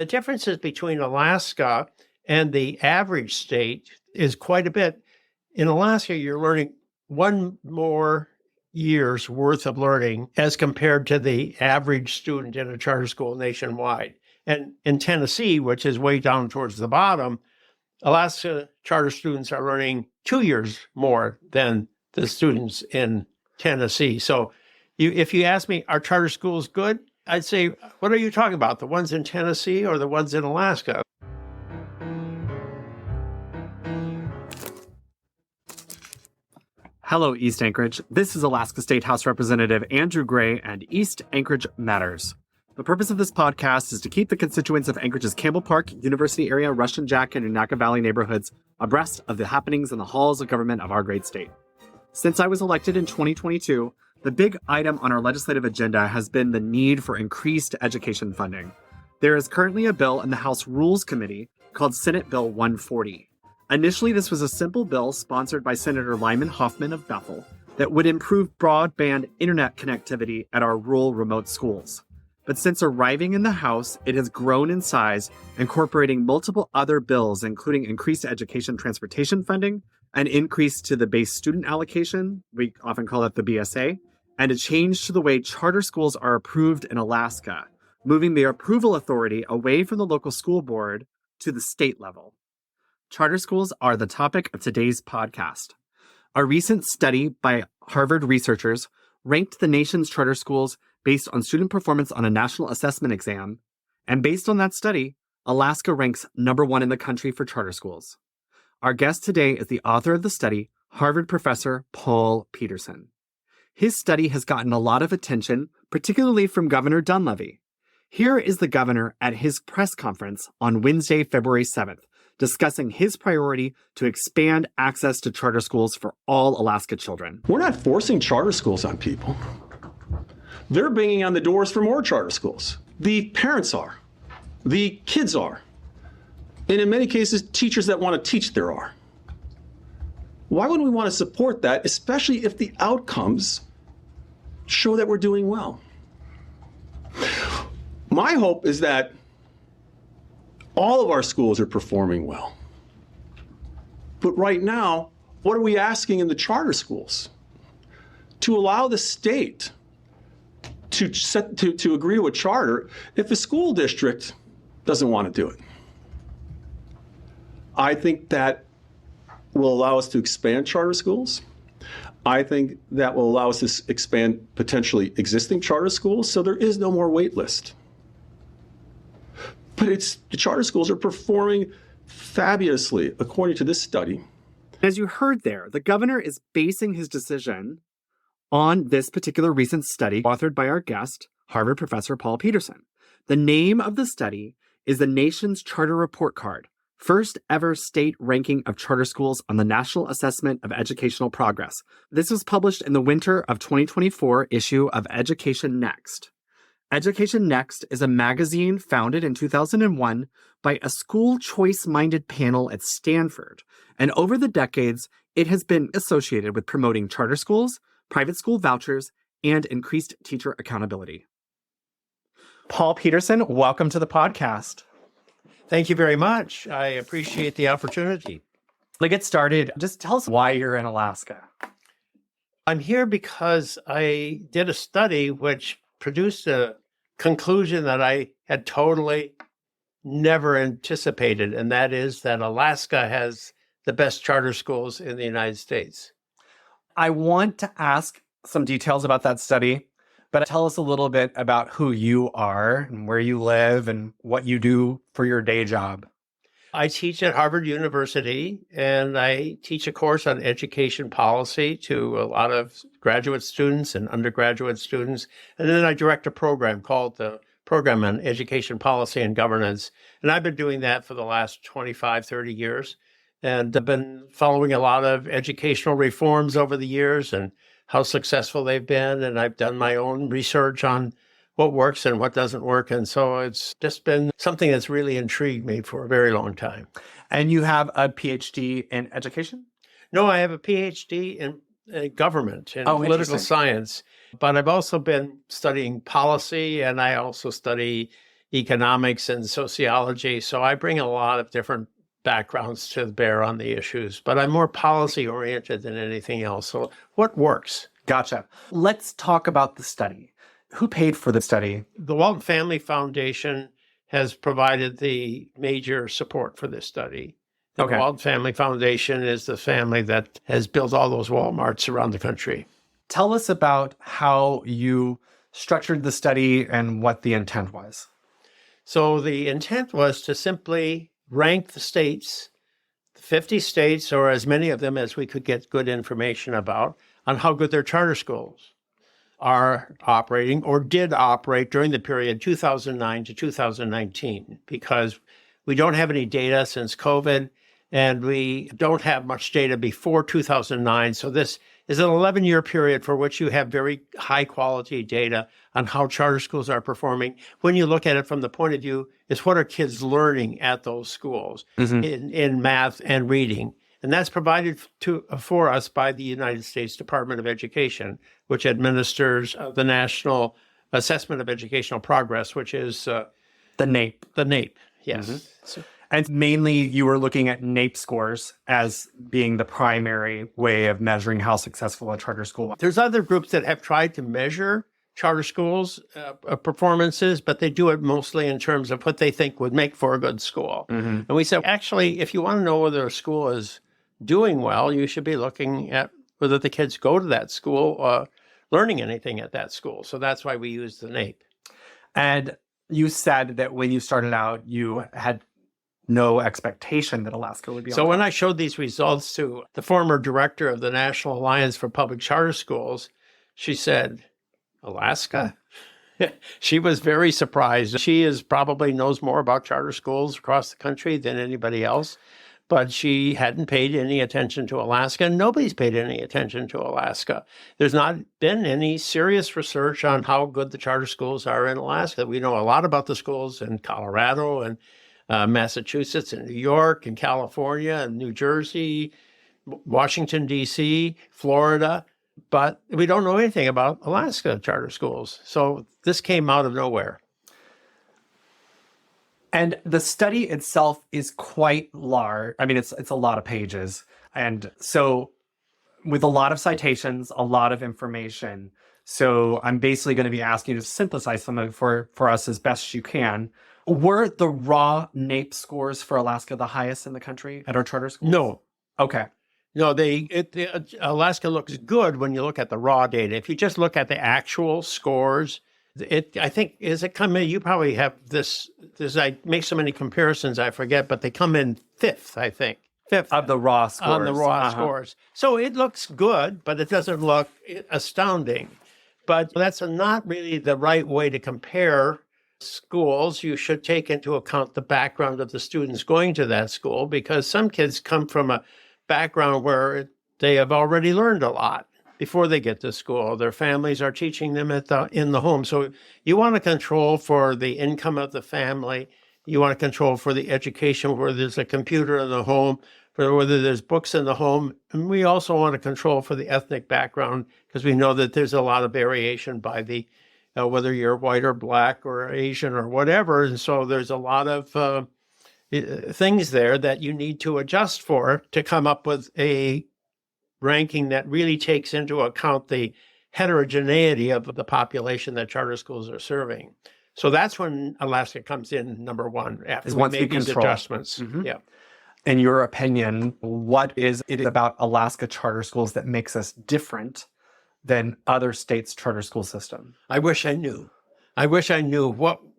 The differences between Alaska and the average state is quite a bit. In Alaska, you're learning one more year's worth of learning as compared to the average student in a charter school nationwide. And in Tennessee, which is way down towards the bottom, Alaska charter students are learning 2 years more than the students in Tennessee. So if you ask me, are charter schools good? I'd say, what are you talking about? The ones in Tennessee or the ones in Alaska? Hello, East Anchorage. This is Alaska State House Representative Andrew Gray, and East Anchorage Matters. The purpose of this podcast is to keep the constituents of Anchorage's Campbell Park, University area, Russian Jack, and Unaka Valley neighborhoods abreast of the happenings in the halls of government of our great state. Since I was elected in 2022, the big item on our legislative agenda has been the need for increased education funding. There is currently a bill in the House Rules Committee called Senate Bill 140. Initially, this was a simple bill sponsored by Senator Lyman Hoffman of Bethel that would improve broadband internet connectivity at our rural remote schools. But since arriving in the House, it has grown in size, incorporating multiple other bills, including increased education transportation funding, an increase to the base student allocation, we often call it the BSA, and a change to the way charter schools are approved in Alaska, moving the approval authority away from the local school board to the state level. Charter schools are the topic of today's podcast. A recent study by Harvard researchers ranked the nation's charter schools based on student performance on a national assessment exam, and based on that study, Alaska ranks number 1 in the country for charter schools. Our guest today is the author of the study, Harvard professor Paul Peterson. His study has gotten a lot of attention, particularly from Governor Dunleavy. Here is the governor at his press conference on Wednesday, February 7th, discussing his priority to expand access to charter schools for all Alaska children. We're not forcing charter schools on people. They're banging on the doors for more charter schools. The parents are. The kids are. And in many cases, teachers that want to teach there are. Why would we want to support that, especially if the outcomes show that we're doing well? My hope is that all of our schools are performing well. But right now, what are we asking in the charter schools? To allow the state to agree to a charter if a school district doesn't want to do it. I think that will allow us to expand charter schools. I think that will allow us to expand potentially existing charter schools so there is no more wait list. But the charter schools are performing fabulously, according to this study. As you heard there, the governor is basing his decision on this particular recent study authored by our guest, Harvard professor Paul Peterson. The name of the study is the Nation's Charter Report Card, first ever state ranking of charter schools on the National Assessment of Educational Progress. This was published in the winter of 2024 issue of Education Next. Education Next is a magazine founded in 2001 by a school choice-minded panel at Stanford. And over the decades, it has been associated with promoting charter schools, private school vouchers, and increased teacher accountability. Paul Peterson, welcome to the podcast. Thank you very much. I appreciate the opportunity. To get started, just tell us why you're in Alaska. I'm here because I did a study which produced a conclusion that I had totally never anticipated, and that is that Alaska has the best charter schools in the United States. I want to ask some details about that study, but tell us a little bit about who you are and where you live and what you do for your day job. I teach at Harvard University, and I teach a course on education policy to a lot of graduate students and undergraduate students. And then I direct a program called the Program on Education Policy and Governance. And I've been doing that for the last 25, 30 years. And I've been following a lot of educational reforms over the years and how successful they've been. And I've done my own research on what works and what doesn't work. And so it's just been something that's really intrigued me for a very long time. And you have a PhD in education? No, I have a PhD in government and political science. But I've also been studying policy, and I also study economics and sociology. So I bring a lot of different backgrounds to bear on the issues, but I'm more policy oriented than anything else. So what works? Gotcha. Let's talk about the study. Who paid for the study? The Walton Family Foundation has provided the major support for this study. The Okay. Walton Family Foundation is the family that has built all those Walmarts around the country. Tell us about how you structured the study and what the intent was. So the intent was to simply rank the states, the 50 states, or as many of them as we could get good information about, on how good their charter schools are operating or did operate during the period 2009 to 2019, because we don't have any data since COVID, and we don't have much data before 2009. So this is an 11-year period for which you have very high quality data on how charter schools are performing. When you look at it from the point of view, is what are kids learning at those schools in math and reading? And that's provided for us by the United States Department of Education, which administers the National Assessment of Educational Progress, which is The NAEP. the NAEP. Yes. So, And mainly you were looking at NAEP scores as being the primary way of measuring how successful a charter school was. there's other groups that have tried to measure charter schools' performances, but they do it mostly in terms of what they think would make for a good school. And we said, actually, if you want to know whether a school is doing well, you should be looking at whether the kids go to that school, learning anything at that school. So that's why we use the NAEP. And you said that when you started out, you had no expectation that Alaska would be So on when I showed these results to the former director of the National Alliance for Public Charter Schools, she said, Alaska? She was very surprised. She probably knows more about charter schools across the country than anybody else, but she hadn't paid any attention to Alaska. Nobody's paid any attention to Alaska. There's not been any serious research on how good the charter schools are in Alaska. We know a lot about the schools in Colorado and Massachusetts and New York and California and New Jersey, Washington, D.C., Florida, but we don't know anything about Alaska charter schools. So this came out of nowhere. And the study itself is quite large. I mean, it's a lot of pages. And so with a lot of citations, a lot of information. So I'm basically going to be asking you to synthesize some of it for us as best you can. Were the raw NAEP scores for Alaska the highest in the country at our charter schools? No. Okay. No, Alaska looks good when you look at the raw data. If you just look at the actual scores, I think, is it come in? You probably have this. I make so many comparisons, I forget, but they come in fifth, I think. Fifth Of the raw scores. on the raw scores. So it looks good, but it doesn't look astounding. But that's not really the right way to compare schools. You should take into account the background of the students going to that school, because some kids come from a background where they have already learned a lot before they get to school. Their families are teaching them in the home. So you want to control for the income of the family. You want to control for the education, where there's a computer in the home, for whether there's books in the home. And we also want to control for the ethnic background, because we know that there's a lot of variation by the whether you're white or black or Asian or whatever. And so there's a lot of things there that you need to adjust for to come up with a ranking that really takes into account the heterogeneity of the population that charter schools are serving. So that's when Alaska comes in number one, after we make these adjustments. Yeah. In your opinion, what is it about Alaska charter schools that makes us different than other states' charter school system? I wish I knew. I wish I knew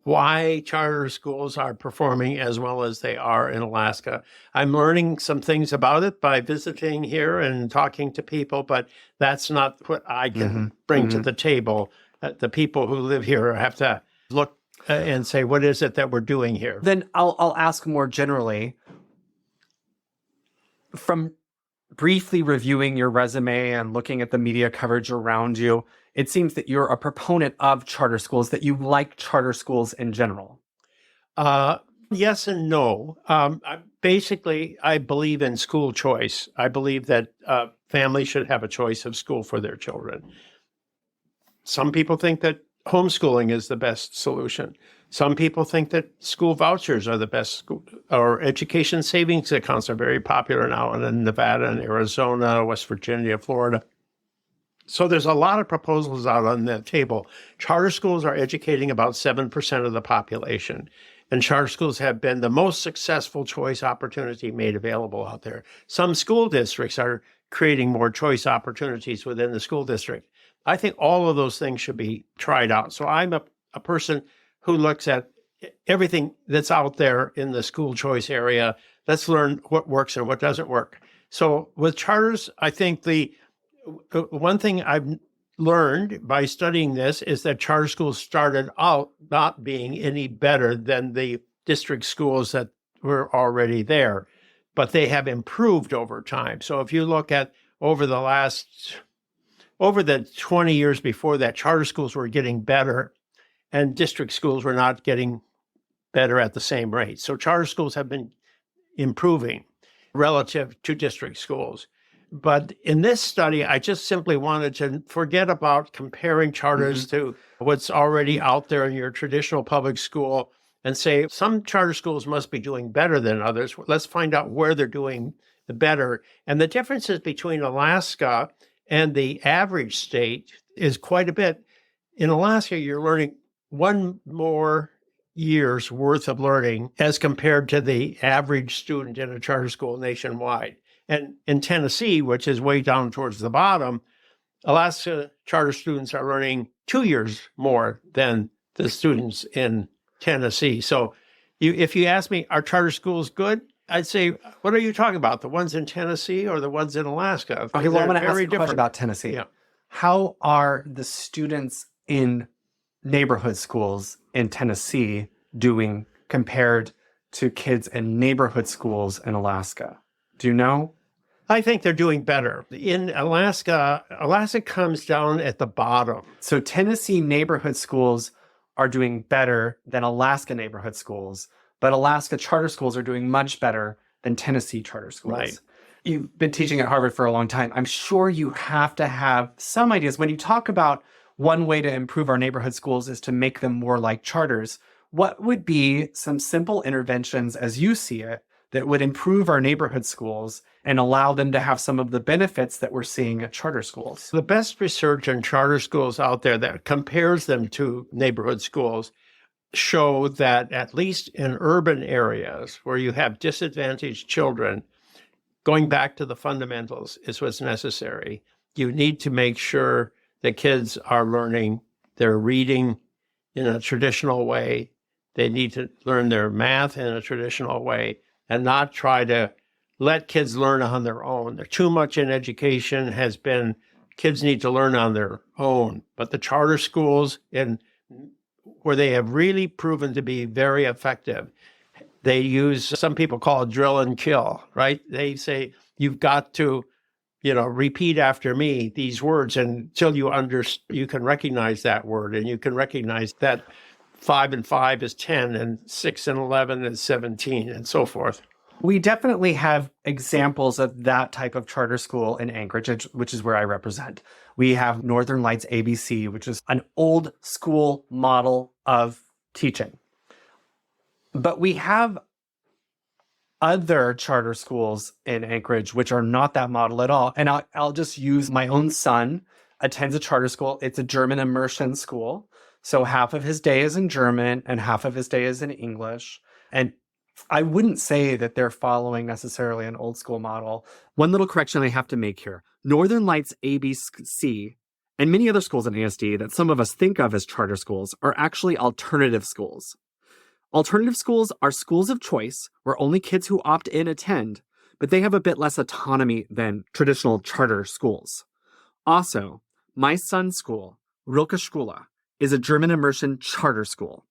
why charter schools are performing as well as they are in Alaska. I'm learning some things about it by visiting here and talking to people, but that's not what I can bring to the table. The people who live here have to look and say, what is it that we're doing here? Then I'll ask more generally. From briefly reviewing your resume and looking at the media coverage around you, it seems that you're a proponent of charter schools, that you like charter schools in general. Yes and no. Basically, I believe in school choice. I believe that families should have a choice of school for their children. Some people think that homeschooling is the best solution. Some people think that school vouchers are the best school, or education savings accounts are very popular now in Nevada and Arizona, West Virginia, Florida. So there's a lot of proposals out on the table. Charter schools are educating about 7% of the population, and charter schools have been the most successful choice opportunity made available out there. Some school districts are creating more choice opportunities within the school district. I think all of those things should be tried out. So I'm a person who looks at everything that's out there in the school choice area. Let's learn what works and what doesn't work. So with charters, I think the one thing I've learned by studying this is that charter schools started out not being any better than the district schools that were already there, but they have improved over time. So if you look at over the 20 years before that, charter schools were getting better and district schools were not getting better at the same rate. So charter schools have been improving relative to district schools. But in this study, I just simply wanted to forget about comparing charters to what's already out there in your traditional public school and say some charter schools must be doing better than others. Let's find out where they're doing better. And the differences between Alaska and the average state is quite a bit. In Alaska, you're learning one more year's worth of learning as compared to the average student in a charter school nationwide. And in Tennessee, which is way down towards the bottom, Alaska charter students are learning 2 years more than the students in Tennessee. So if you ask me, are charter schools good? I'd say, what are you talking about? The ones in Tennessee or the ones in Alaska? Okay, well, I'm going to ask you a different. question about Tennessee. Yeah. How are the students in neighborhood schools in Tennessee doing compared to kids in neighborhood schools in Alaska? Do you know? I think they're doing better. In Alaska comes down at the bottom. So Tennessee neighborhood schools are doing better than Alaska neighborhood schools, but Alaska charter schools are doing much better than Tennessee charter schools. Right. You've been teaching at Harvard for a long time. I'm sure you have to have some ideas. When you talk about one way to improve our neighborhood schools is to make them more like charters, what would be some simple interventions as you see it that would improve our neighborhood schools and allow them to have some of the benefits that we're seeing at charter schools? The best research in charter schools out there that compares them to neighborhood schools show that at least in urban areas where you have disadvantaged children, going back to the fundamentals is what's necessary. You need to make sure the kids are learning their reading in a traditional way. They need to learn their math in a traditional way and not try to let kids learn on their own. There's too much in education has been kids need to learn on their own. But the charter schools, where they have really proven to be very effective, they use, some people call it drill and kill, right? They say, you've got to, repeat after me these words until you can recognize that word, and you can recognize that 5 and 5 is 10 and 6 and 11 is 17 and so forth. We definitely have examples of that type of charter school in Anchorage, which is where I represent. We have Northern Lights ABC, which is an old school model of teaching. But we have other charter schools in Anchorage, which are not that model at all. And I'll just use my own son attends a charter school. It's a German immersion school. So half of his day is in German and half of his day is in English. And I wouldn't say that they're following necessarily an old school model. One little correction I have to make here. Northern Lights ABC and many other schools in ASD that some of us think of as charter schools are actually alternative schools. Alternative schools are schools of choice where only kids who opt in attend, but they have a bit less autonomy than traditional charter schools. Also, my son's school, Rilke Schule, is a German immersion charter school.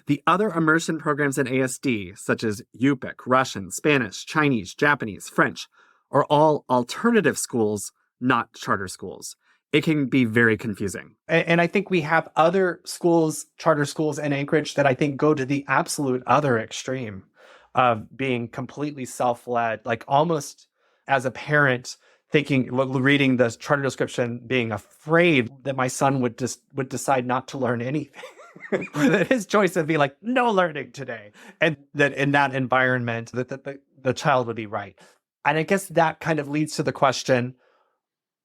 The other immersion programs in ASD, such as UPIC, Russian, Spanish, Chinese, Japanese, French, are all alternative schools, not charter schools. It can be very confusing. And I think we have other schools, charter schools in Anchorage that I think go to the absolute other extreme of being completely self-led, like almost as a parent thinking, reading the charter description, being afraid that my son would decide not to learn anything. that his choice would be like, no learning today. And that in that environment, that the child would be right. And I guess that kind of leads to the question,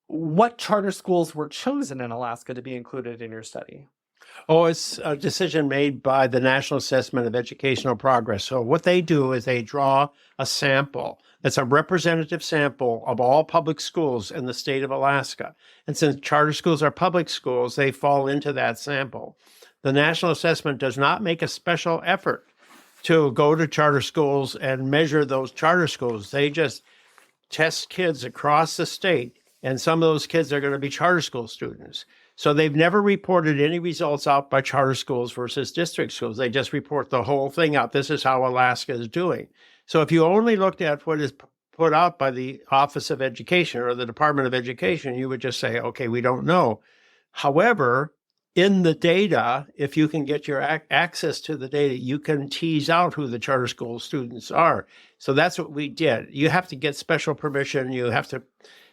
what charter schools were chosen in Alaska to be included in your study? Oh, it's a decision made by the National Assessment of Educational Progress. So what they do is they draw a sample. It's a representative sample of all public schools in the state of Alaska. And since charter schools are public schools, they fall into that sample. The National Assessment does not make a special effort to go to charter schools and measure those charter schools. They just test kids across the state, and some of those kids are going to be charter school students. So they've never reported any results out by charter schools versus district schools. They just report the whole thing out. This is how Alaska is doing. So if you only looked at what is put out by the Office of Education or the Department of Education, you would just say, okay, we don't know. However, in the data, if you can get your access to the data, you can tease out who the charter school students are. So that's what we did. You have to get special permission. You have to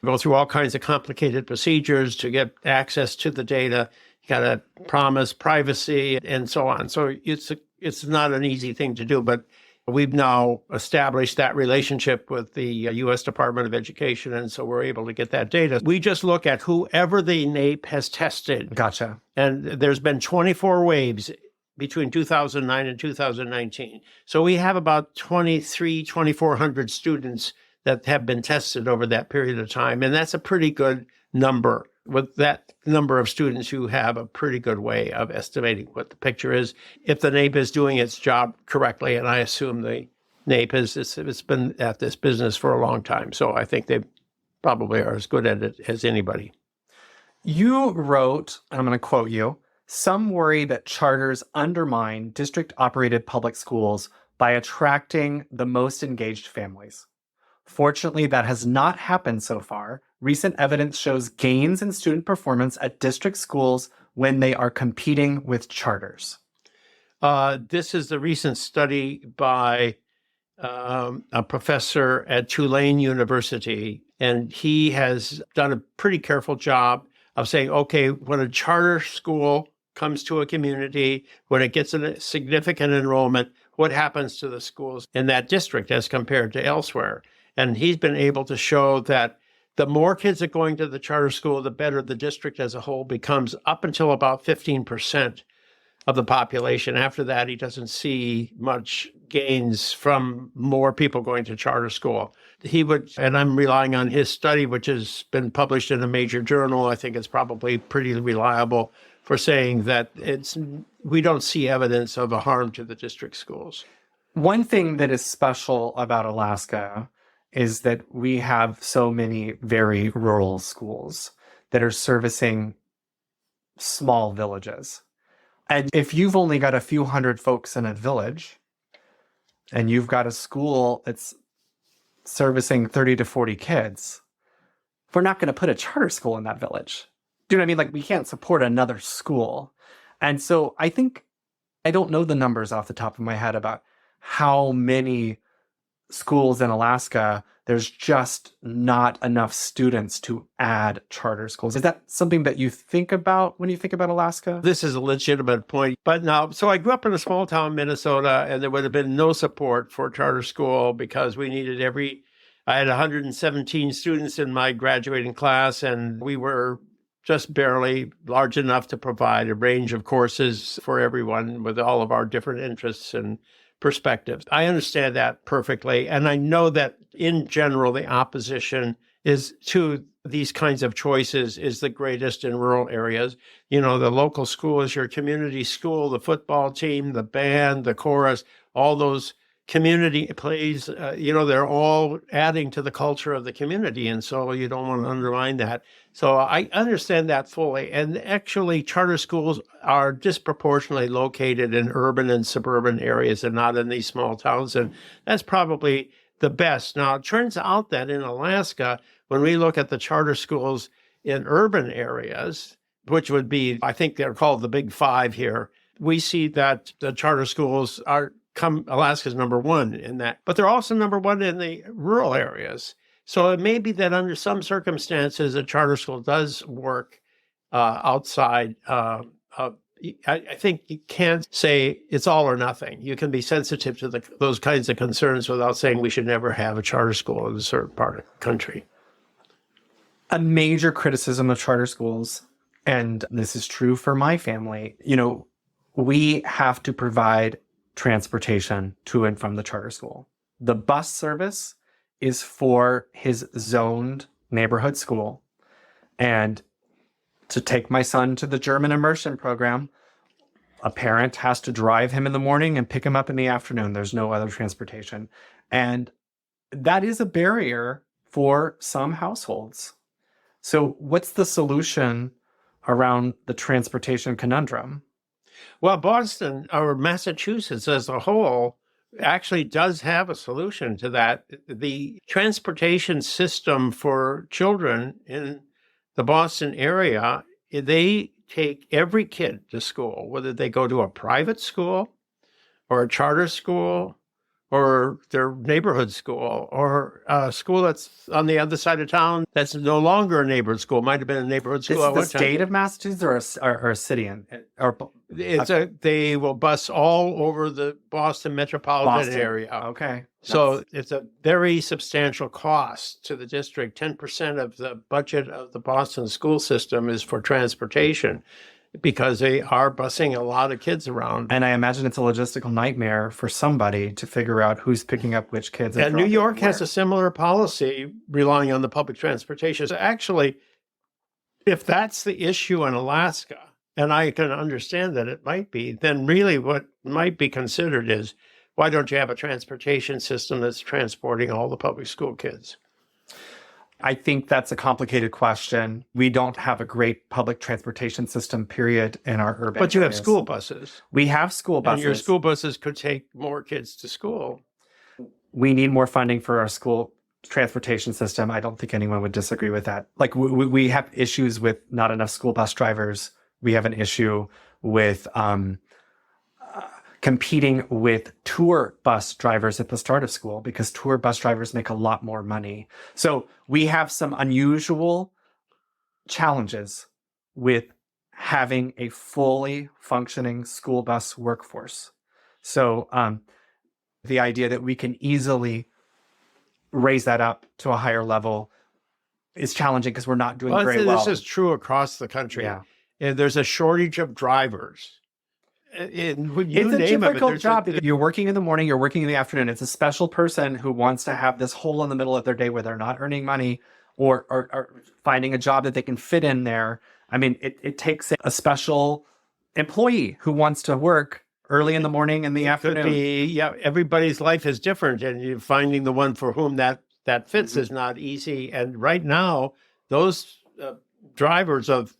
go through all kinds of complicated procedures to get access to the data. You got to promise privacy and so on. So it's not an easy thing to do, but we've now established that relationship with the U.S. Department of Education, and so we're able to get that data. We just look at whoever the NAEP has tested. Gotcha. And there's been 24 waves between 2009 and 2019. So we have about 2,400 students that have been tested over that period of time. And that's a pretty good number. With that number of students, you have a pretty good way of estimating what the picture is. If the NAEP is doing its job correctly, and I assume the NAEP it's been at this business for a long time. So I think they probably are as good at it as anybody. You wrote, and I'm going to quote you, some worry that charters undermine district-operated public schools by attracting the most engaged families. Fortunately, that has not happened so far. Recent evidence shows gains in student performance at district schools when they are competing with charters. This is the recent study by a professor at Tulane University, and he has done a pretty careful job of saying, okay, when a charter school comes to a community, when it gets a significant enrollment, what happens to the schools in that district as compared to elsewhere? And he's been able to show that the more kids are going to the charter school, the better the district as a whole becomes, up until about 15% of the population. After that, he doesn't see much gains from more people going to charter school. He would, and I'm relying on his study, which has been published in a major journal. I think it's probably pretty reliable for saying that we don't see evidence of a harm to the district schools. One thing that is special about Alaska is that we have so many very rural schools that are servicing small villages. And if you've only got a few hundred folks in a village, and you've got a school that's servicing 30 to 40 kids, we're not going to put a charter school in that village. Do you know what I mean? Like, we can't support another school. And so I don't know the numbers off the top of my head about how many schools in Alaska, there's just not enough students to add charter schools. Is that something that you think about when you think about Alaska? This is a legitimate point. But now, so I grew up in a small town in Minnesota, and there would have been no support for charter school because we needed I had 117 students in my graduating class, and we were just barely large enough to provide a range of courses for everyone with all of our different interests and perspectives. I understand that perfectly. And I know that in general, the opposition to these kinds of choices is the greatest in rural areas. You know, the local school is your community school, the football team, the band, the chorus, all those community plays, they're all adding to the culture of the community. And so you don't want to undermine that. So I understand that fully. And actually, charter schools are disproportionately located in urban and suburban areas and not in these small towns. And that's probably the best. Now, it turns out that in Alaska, when we look at the charter schools in urban areas, which would be, I think they're called the Big Five here, we see that the charter schools Alaska's number one in that, but they're also number one in the rural areas. So it may be that under some circumstances, a charter school does work outside of I think you can't say it's all or nothing. You can be sensitive to those kinds of concerns without saying we should never have a charter school in a certain part of the country. A major criticism of charter schools, and this is true for my family, we have to provide transportation to and from the charter school. The bus service is for his zoned neighborhood school. And to take my son to the German immersion program, a parent has to drive him in the morning and pick him up in the afternoon. There's no other transportation. And that is a barrier for some households. So what's the solution around the transportation conundrum? Well, Boston or Massachusetts as a whole actually does have a solution to that. The transportation system for children in the Boston area, they take every kid to school, whether they go to a private school or a charter school or their neighborhood school or a school that's on the other side of town that's no longer a neighborhood school. Might have been a neighborhood school. This is the state of Massachusetts or a city? They will bus all over the Boston metropolitan area. Okay. So it's a very substantial cost to the district. 10% of the budget of the Boston school system is for transportation because they are busing a lot of kids around. And I imagine it's a logistical nightmare for somebody to figure out who's picking up which kids. And New York has a similar policy relying on the public transportation. So actually, if that's the issue in Alaska, and I can understand that it might be, then really what might be considered is, why don't you have a transportation system that's transporting all the public school kids? I think that's a complicated question. We don't have a great public transportation system, period, in our urban But you have areas. school buses. We have school buses. And your school buses could take more kids to school. We need more funding for our school transportation system. I don't think anyone would disagree with that. Like we have issues with not enough school bus drivers. We have an issue with competing with tour bus drivers at the start of school because tour bus drivers make a lot more money. So we have some unusual challenges with having a fully functioning school bus workforce. So the idea that we can easily raise that up to a higher level is challenging because we're not doing very well. This is true across the country. Yeah. And there's a shortage of drivers. It's a difficult job. You're working in the morning, you're working in the afternoon. It's a special person who wants to have this hole in the middle of their day where they're not earning money or finding a job that they can fit in there. I mean, it takes a special employee who wants to work early in the morning and the afternoon. Everybody's life is different, and you're finding the one for whom that fits is not easy. And right now, those drivers of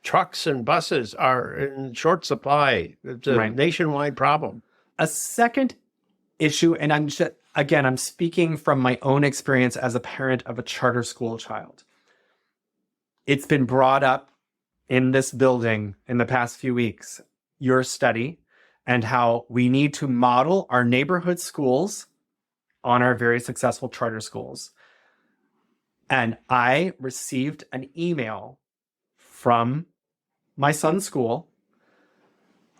trucks and buses are in short supply. It's a nationwide problem. A second issue, and I'm speaking from my own experience as a parent of a charter school child. It's been brought up in this building in the past few weeks, your study, and how we need to model our neighborhood schools on our very successful charter schools. And I received an email from my son's school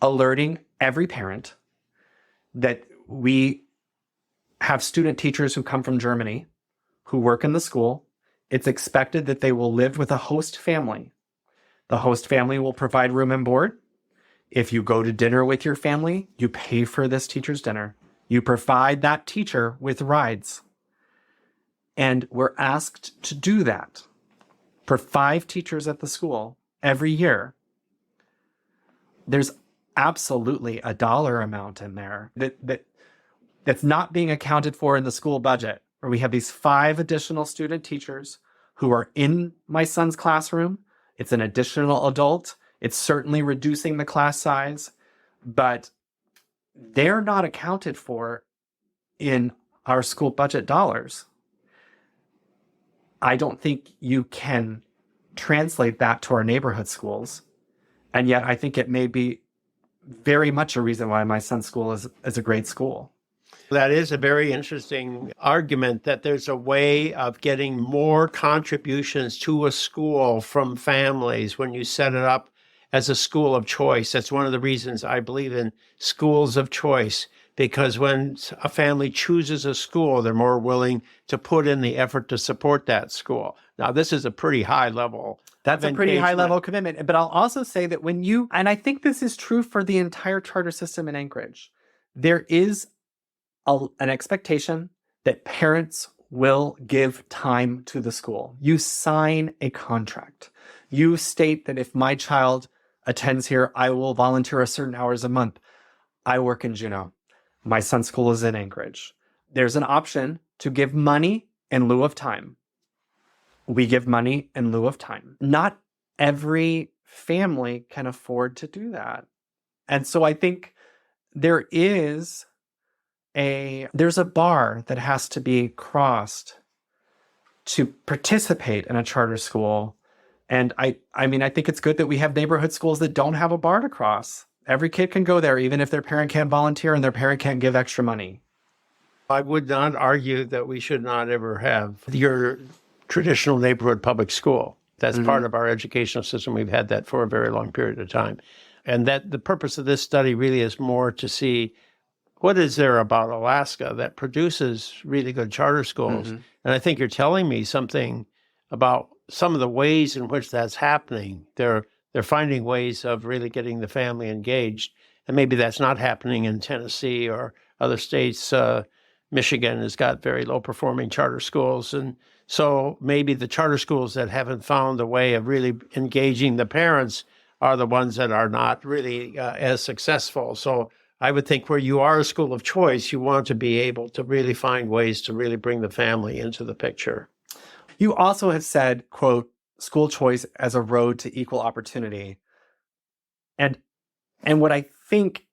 alerting every parent that we have student teachers who come from Germany who work in the school. It's expected that they will live with a host family. The host family will provide room and board. If you go to dinner with your family, you pay for this teacher's dinner. You provide that teacher with rides. And we're asked to do that for 5 teachers at the school every year. There's absolutely a dollar amount in there that's not being accounted for in the school budget, where we have these 5 additional student teachers who are in my son's classroom. It's an additional adult. It's certainly reducing the class size, but they're not accounted for in our school budget dollars. I don't think you can translate that to our neighborhood schools. And yet I think it may be very much a reason why my son's school is a great school. That is a very interesting argument, that there's a way of getting more contributions to a school from families when you set it up as a school of choice. That's one of the reasons I believe in schools of choice, because when a family chooses a school, they're more willing to put in the effort to support that school. Now, this is a pretty high level. That's a pretty high level commitment. But I'll also say that and I think this is true for the entire charter system in Anchorage, there is an expectation that parents will give time to the school. You sign a contract. You state that if my child attends here, I will volunteer a certain hours a month. I work in Juneau. My son's school is in Anchorage. There's an option to give money in lieu of time. We give money in lieu of time. Not every family can afford to do that. And so I think there's a bar that has to be crossed to participate in a charter school. And I think it's good that we have neighborhood schools that don't have a bar to cross. Every kid can go there, even if their parent can't volunteer and their parent can't give extra money. I would not argue that we should not ever have your traditional neighborhood public school. That's part of our educational system. We've had that for a very long period of time. And that the purpose of this study really is more to see what is there about Alaska that produces really good charter schools. And I think you're telling me something about some of the ways in which that's happening. They're finding ways of really getting the family engaged. And maybe that's not happening in Tennessee or other states. Michigan has got very low-performing charter schools. And so maybe the charter schools that haven't found a way of really engaging the parents are the ones that are not really as successful. So I would think where you are a school of choice, you want to be able to really find ways to really bring the family into the picture. You also have said, quote, school choice as a road to equal opportunity. And what I think,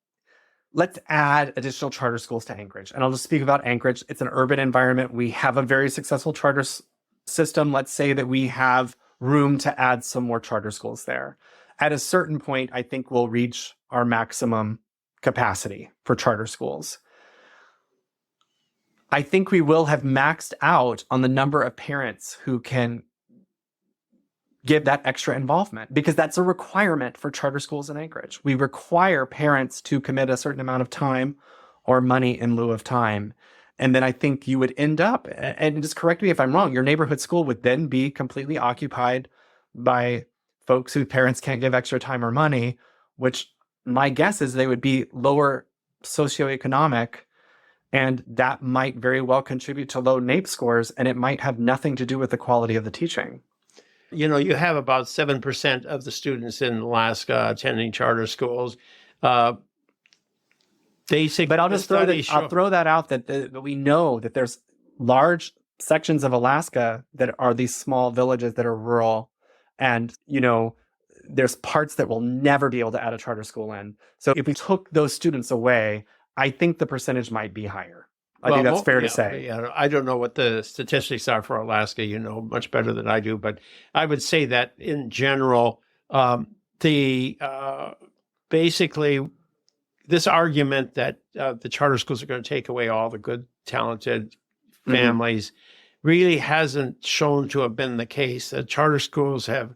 let's add additional charter schools to Anchorage. And I'll just speak about Anchorage. It's an urban environment. We have a very successful charter system. Let's say that we have room to add some more charter schools there. At a certain point, I think we'll reach our maximum capacity for charter schools. I think we will have maxed out on the number of parents who can give that extra involvement, because that's a requirement for charter schools in Anchorage. We require parents to commit a certain amount of time or money in lieu of time. And then I think you would end up, and just correct me if I'm wrong, your neighborhood school would then be completely occupied by folks whose parents can't give extra time or money, which my guess is they would be lower socioeconomic, and that might very well contribute to low NAEP scores, and it might have nothing to do with the quality of the teaching. You know, you have about 7% of the students in Alaska attending charter schools. But I'll just throw that out that we know that there's large sections of Alaska that are these small villages that are rural, and there's parts that will never be able to add a charter school in. So if we took those students away, I think the percentage might be higher. I think that's fair to say. Yeah, I don't know what the statistics are for Alaska. You know much better than I do, but I would say that in general, basically this argument that the charter schools are going to take away all the good, talented families really hasn't shown to have been the case. The charter schools have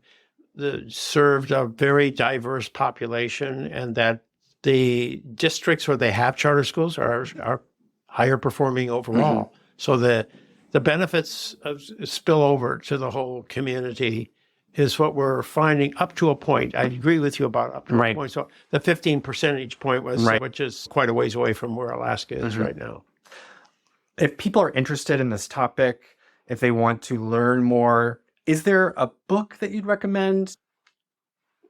served a very diverse population, and that the districts where they have charter schools are higher performing overall. So the benefits spill over to the whole community is what we're finding up to a point. I agree with you about up to a point. So the 15 percentage point which is quite a ways away from where Alaska is right now. If people are interested in this topic, if they want to learn more, is there a book that you'd recommend?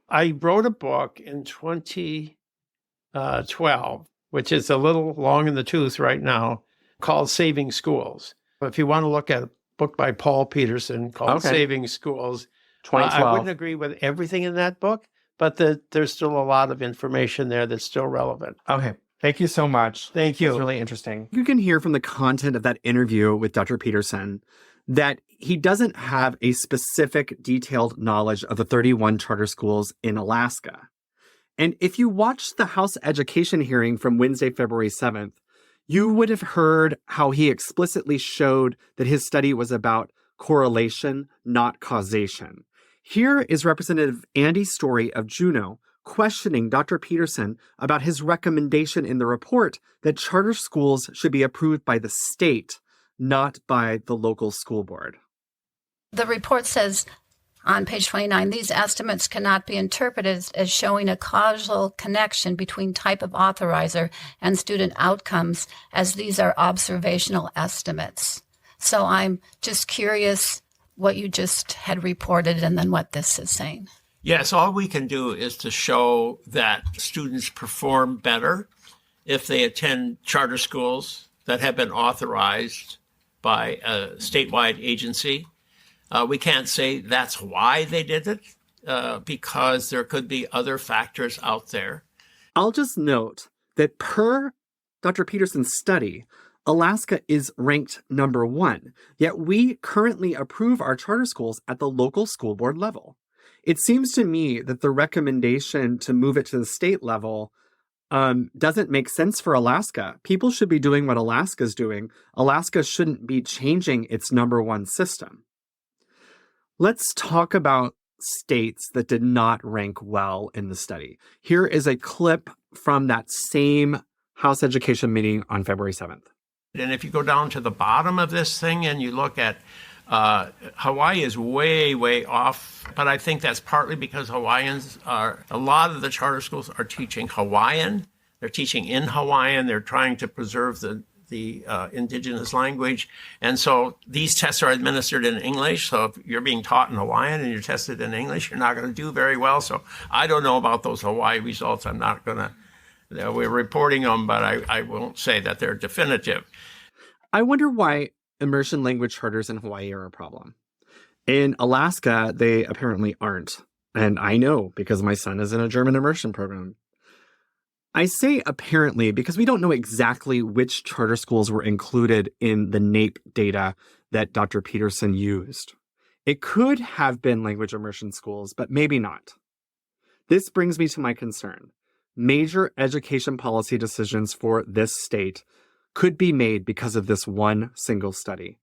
I wrote a book in 2012, which is a little long in the tooth right now, called Saving Schools. If you want to look at a book by Paul Peterson called Saving Schools, 2012. I wouldn't agree with everything in that book, but there's still a lot of information there that's still relevant. Okay. Thank you so much. Thank you. It's really interesting. You can hear from the content of that interview with Dr. Peterson that he doesn't have a specific detailed knowledge of the 31 charter schools in Alaska. And if you watched the House Education hearing from Wednesday, February 7th, you would have heard how he explicitly showed that his study was about correlation, not causation. Here is Representative Andy Story of Juneau questioning Dr. Peterson about his recommendation in the report that charter schools should be approved by the state, not by the local school board. The report says on page 29, these estimates cannot be interpreted as showing a causal connection between type of authorizer and student outcomes, as these are observational estimates. So I'm just curious what you just had reported and then what this is saying. Yes, all we can do is to show that students perform better if they attend charter schools that have been authorized by a statewide agency. We can't say that's why they did it, because there could be other factors out there. I'll just note that per Dr. Peterson's study, Alaska is ranked number 1, yet we currently approve our charter schools at the local school board level. It seems to me that the recommendation to move it to the state level doesn't make sense for Alaska. People should be doing what Alaska's doing. Alaska shouldn't be changing its number 1 system. Let's talk about states that did not rank well in the study. Here is a clip from that same House Education meeting on February 7th. And if you go down to the bottom of this thing and you look at Hawaii is way, way off, but I think that's partly because a lot of the charter schools are teaching Hawaiian. They're teaching in Hawaiian. They're trying to preserve the indigenous language. And so these tests are administered in English. So if you're being taught in Hawaiian and you're tested in English, you're not going to do very well. So I don't know about those Hawaii results. I'm not going to, we're reporting them, but I won't say that they're definitive. I wonder why immersion language charters in Hawaii are a problem. In Alaska, they apparently aren't. And I know because my son is in a German immersion program. I say apparently because we don't know exactly which charter schools were included in the NAEP data that Dr. Peterson used. It could have been language immersion schools, but maybe not. This brings me to my concern. Major education policy decisions for this state could be made because of this one single study.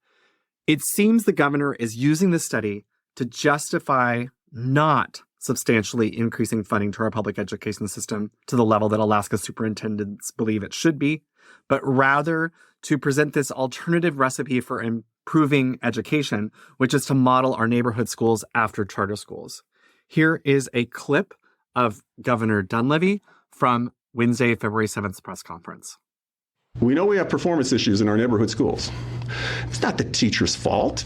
It seems the governor is using this study to justify not substantially increasing funding to our public education system to the level that Alaska superintendents believe it should be, but rather to present this alternative recipe for improving education, which is to model our neighborhood schools after charter schools. Here is a clip of Governor Dunleavy from Wednesday, February 7th press conference. We know we have performance issues in our neighborhood schools. It's not the teacher's fault.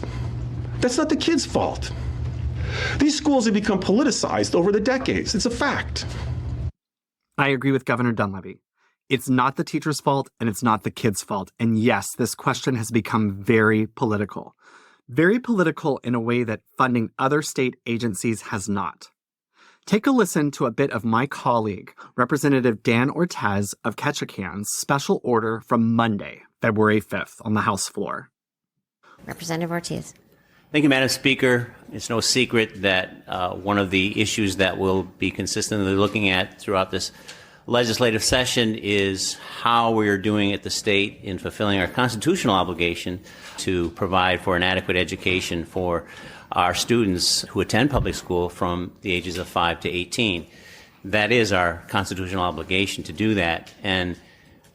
That's not the kids' fault. These schools have become politicized over the decades. It's a fact. I agree with Governor Dunleavy. It's not the teacher's fault and it's not the kids' fault. And yes, this question has become very political. Very political in a way that funding other state agencies has not. Take a listen to a bit of my colleague, Representative Dan Ortez of Ketchikan's special order from Monday, February 5th, on the House floor. Representative Ortiz. Thank you, Madam Speaker. It's no secret that one of the issues that we'll be consistently looking at throughout this legislative session is how we are doing at the state in fulfilling our constitutional obligation to provide for an adequate education for our students who attend public school from the ages of 5 to 18. That is our constitutional obligation to do that. And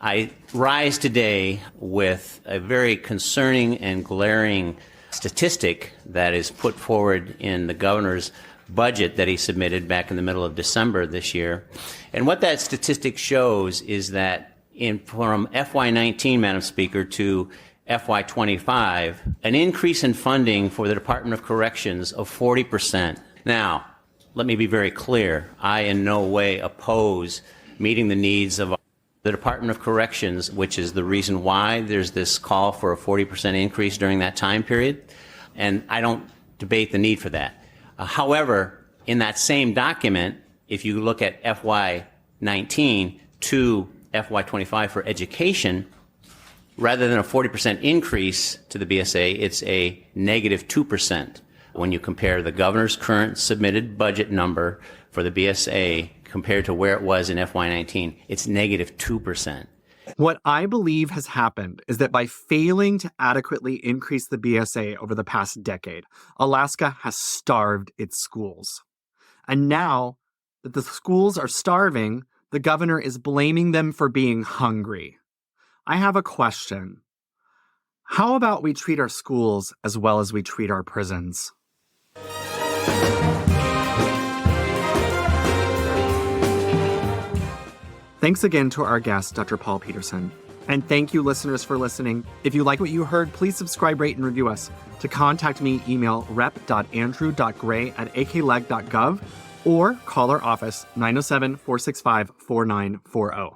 I rise today with a very concerning and glaring statistic that is put forward in the governor's budget that he submitted back in the middle of December this year. And what that statistic shows is that from FY19, Madam Speaker, to FY25, an increase in funding for the Department of Corrections of 40%. Now, let me be very clear. I in no way oppose meeting the needs of the Department of Corrections, which is the reason why there's this call for a 40% increase during that time period. And I don't debate the need for that. However, in that same document, if you look at FY19 to FY25 for education, rather than a 40% increase to the BSA, it's a negative 2%. When you compare the governor's current submitted budget number for the BSA compared to where it was in FY19, it's negative 2%. What I believe has happened is that by failing to adequately increase the BSA over the past decade, Alaska has starved its schools. And now that the schools are starving, the governor is blaming them for being hungry. I have a question. How about we treat our schools as well as we treat our prisons? Thanks again to our guest, Dr. Paul Peterson. And thank you, listeners, for listening. If you like what you heard, please subscribe, rate, and review us. To contact me, email rep.andrew.gray@akleg.gov or call our office 907-465-4940.